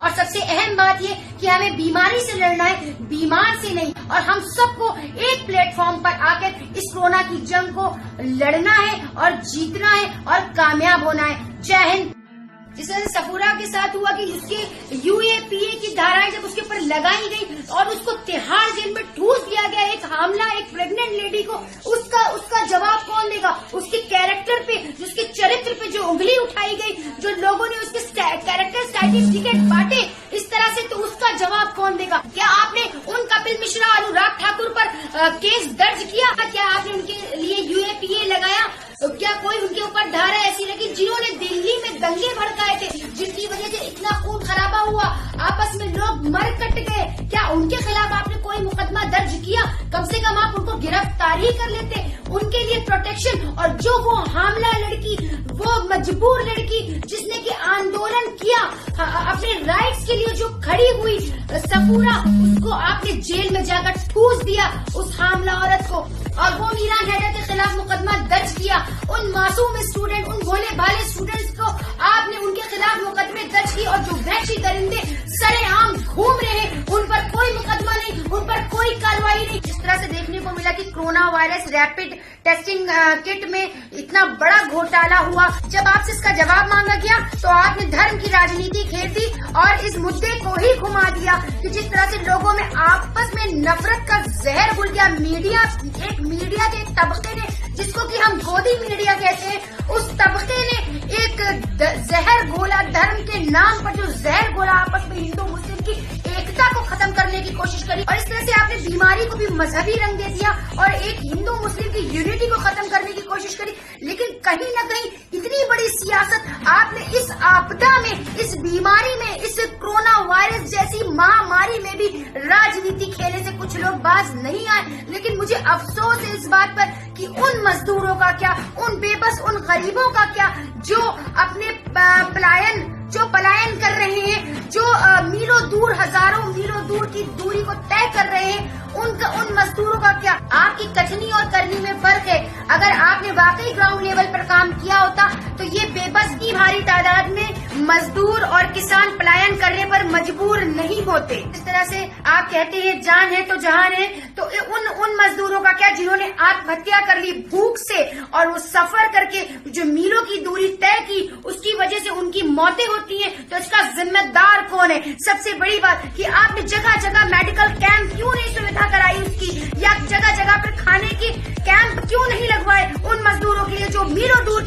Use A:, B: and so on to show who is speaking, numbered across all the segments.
A: और सबसे अहम बात ये कि हमें बीमारी से लड़ना है, बीमार से नहीं। और हम सबको एक प्लेटफॉर्म पर आकर इस कोरोना की जंग को लड़ना है और जीतना है और कामयाब होना है। जय हिंद। जिस तरह सफूरा के साथ हुआ कि उसके यूएपीए की धाराएं जब उसके ऊपर लगाई गई और उसको तिहाड़ जेल में ठूस दिया गया, एक हमला एक प्रेग्नेंट लेडी को, उसका जवाब कौन देगा? उसके कैरेक्टर पे, उसके चरित्र पे जो उंगली उठाई गई, जो लोगों ने उसके कैरेक्टर सर्टिफिकेट बांटे इस तरह से, तो उसका जवाब कौन देगा? क्या आपने उन कपिल मिश्रा, अनुराग ठाकुर पर केस दर्ज किया? क्या आपने उनके लिए यूएपीए लगाया? क्या कोई उनके ऊपर धारा ऐसी लगी जिन्होंने दिल्ली में दंगे भड़काए थे, जिनकी वजह से इतना खून खराबा हुआ, आपस में लोग मर कट गए? क्या उनके खिलाफ आपने कोई मुकदमा दर्ज किया? कम से कम आप उनको गिरफ्तारी कर लेते, उनके लिए प्रोटेक्शन। और जो वो हामला लड़की, वो मजबूर लड़की जिसने की आंदोलन किया, अपने राइट्स के लिए जो खड़ी हुई, सफूरा, उसको आपने जेल में जाकर ठूस दिया, उस हामला औरत को। और वो मीरान हैदर के खिलाफ मुकदमा दर्ज किया, उन मासूम स्टूडेंट, उन भोले भाले स्टूडेंट्स को आपने उनके खिलाफ मुकदमे दर्ज किए। और जो वहशी दरिंदे सरेआम घूम रहे हैं, उन पर कोई मुकदमा नहीं, उन पर कोई कार्रवाई नहीं। इस तरह से देखने को मिला कि corona virus rapid testing kit में इतना बड़ा घोटाला हुआ। जब आपसे इसका जवाब मांगा गया तो आपने धर्म की राजनीति खेल दी और इस मुद्दे को ही घुमा दिया कि जिस तरह से लोगों में आपस में नफरत का जहर घुल गया। मीडिया के एक तबके ने, जिसको कि हम गोदी मीडिया कहते हैं, उस तबके ने एक जहर घोला, धर्म के नाम पर जो जहर घोला, आपस में हिंदू मुस्लिम की एकता को खत्म करने की कोशिश करी। और इस तरह से आपने बीमारी को भी मजहबी रंग दे दिया और एक हिंदू मुस्लिम की यूनिटी को खत्म करने की कोशिश करी। लेकिन कहीं न कहीं इतनी बड़ी सियासत आपने इस आपदा में, इस बीमारी में, इस कोरोना वायरस जैसी महामारी में भी राजनीति खेलने से कुछ लोग बाज नहीं आए। लेकिन मुझे अफसोस है इस बात पर कि उन मजदूरों का क्या, उन बेबस, उन गरीबों का क्या, जो अपने पलायन कर रहे हैं, जो मीलों दूर, हजारों मीलों दूर की दूरी को तय कर रहे हैं, उन मजदूरों का क्या? आपकी कथनी और करनी में फर्क है। अगर आपने वाकई ग्राउंड लेवल पर काम किया होता तो ये बेबस की भारी तादाद में मजदूर और किसान पलायन करने पर मजबूर नहीं होते। इस तरह से आप कहते हैं जान है तो जहान है, तो उन मजदूरों का क्या जिन्होंने आत्महत्या कर ली भूख से, और वो सफर करके जो मीलों की दूरी तय की, उसकी वजह से उनकी मौतें होती हैं, तो इसका जिम्मेदार कौन है? सबसे बड़ी बात कि आपने जगह जगह मेडिकल कैंप क्यों नहीं सुविधा कराई उसकी, या जगह जगह पर खाने की कैंप क्यों नहीं लगवाए उन मजदूरों के लिए जो मीलों दूर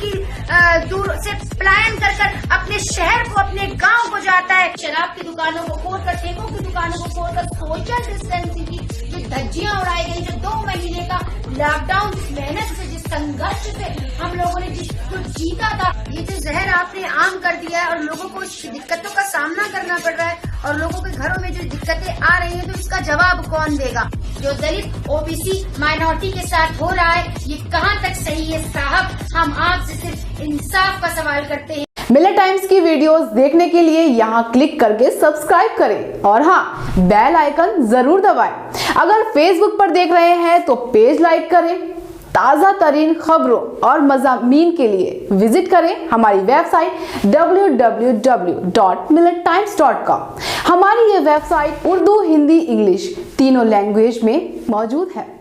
A: से पलायन कर अपने शहर को, अपने गांव को जाता है। शराब की दुकानों को खोलकर, ठेकों की दुकानों को खोलकर, सोशल डिस्टेंसिंग की जो धज्जियां उड़ाई गई, जो 2 महीने का लॉकडाउन, जिस मेहनत से, जिस संघर्ष से हम लोगों ने जो जीता था, ये जो जहर आपने आम कर दिया है और लोगों को दिक्कतों का सामना करना पड़ रहा है और लोगों के घरों में जो दिक्कतें आ रही हैं, तो इसका जवाब कौन देगा? जो दलित, ओबीसी, माइनॉरिटी के साथ हो रहा है, ये कहां तक सही है साहब? हम आपसे सिर्फ इंसाफ का सवाल करते हैं।
B: मिलत टाइम्स की वीडियोस देखने के लिए यहाँ क्लिक करके सब्सक्राइब करें और हाँ, बेल आइकन जरूर दबाएं। अगर फेसबुक पर देख रहे हैं तो पेज लाइक करें। ताज़ा तरीन खबरों और मज़ामीन के लिए विजिट करें हमारी वेबसाइट www.millettimes.com। हमारी ये वेबसाइट उर्दू, हिंदी, इंग्लिश तीनों लैंग्वेज में मौजूद है।